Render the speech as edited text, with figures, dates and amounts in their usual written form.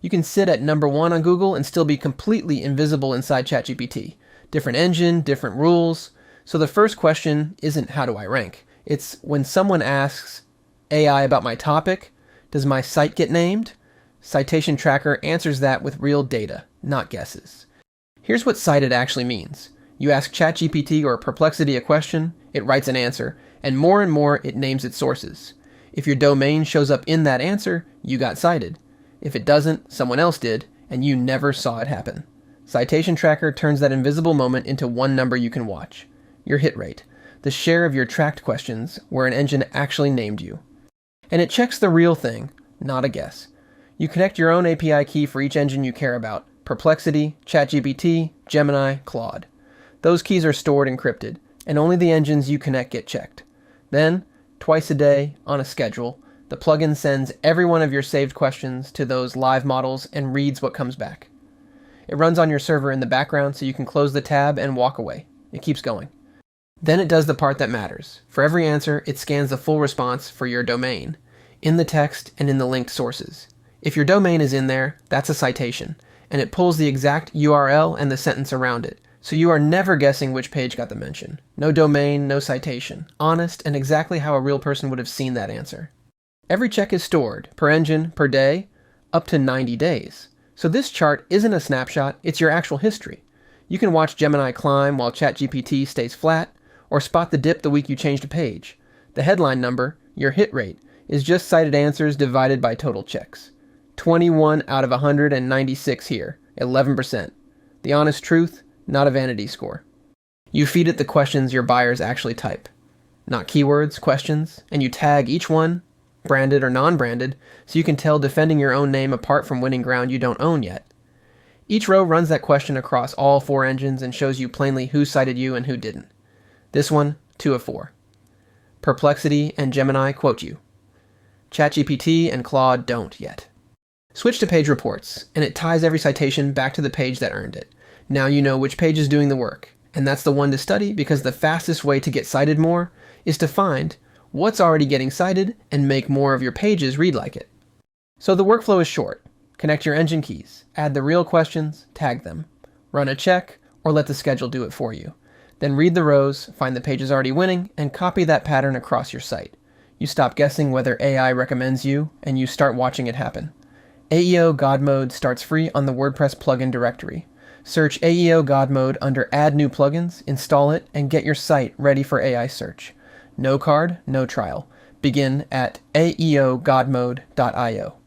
You can sit at number 1 on Google and still be completely invisible inside ChatGPT. Different engine, different rules. So the first question isn't how do I rank? It's when someone asks AI about my topic, does my site get named? Citation Tracker answers that with real data, not guesses. Here's what cited actually means. You ask ChatGPT or Perplexity a question, it writes an answer, and more it names its sources. If your domain shows up in that answer, you got cited. If it doesn't, someone else did, and you never saw it happen. Citation Tracker turns that invisible moment into one number you can watch. Your hit rate, the share of your tracked questions where an engine actually named you. And it checks the real thing, not a guess. You connect your own API key for each engine you care about. Perplexity, ChatGPT, Gemini, Claude. Those keys are stored encrypted, and only the engines you connect get checked. Then, twice a day, on a schedule, the plugin sends every one of your saved questions to those live models and reads what comes back. It runs on your server in the background so you can close the tab and walk away. It keeps going. Then it does the part that matters. For every answer, it scans the full response for your domain, in the text and in the linked sources. If your domain is in there, that's a citation, and it pulls the exact URL and the sentence around it. So you are never guessing which page got the mention. No domain, no citation. Honest and exactly how a real person would have seen that answer. Every check is stored, per engine, per day, up to 90 days. So this chart isn't a snapshot, it's your actual history. You can watch Gemini climb while ChatGPT stays flat, or spot the dip the week you changed a page. The headline number, your hit rate, is just cited answers divided by total checks. 21 out of 196 here, 11%. The honest truth, not a vanity score. You feed it the questions your buyers actually type, not keywords, questions, and you tag each one, branded or non-branded, so you can tell defending your own name apart from winning ground you don't own yet. Each row runs that question across all 4 engines and shows you plainly who cited you and who didn't. This one, 2 of 4. Perplexity and Gemini quote you. ChatGPT and Claude don't yet. Switch to page reports, and it ties every citation back to the page that earned it. Now you know which page is doing the work, and that's the one to study because the fastest way to get cited more is to find what's already getting cited and make more of your pages read like it. So the workflow is short. Connect your engine keys, add the real questions, tag them, run a check, or let the schedule do it for you. Then read the rows, find the pages already winning, and copy that pattern across your site. You stop guessing whether AI recommends you, and you start watching it happen. AEO God Mode starts free on the WordPress plugin directory. Search AEO God Mode under Add New Plugins, install it, and get your site ready for AI search. No card, no trial. Begin at aeogodmode.io.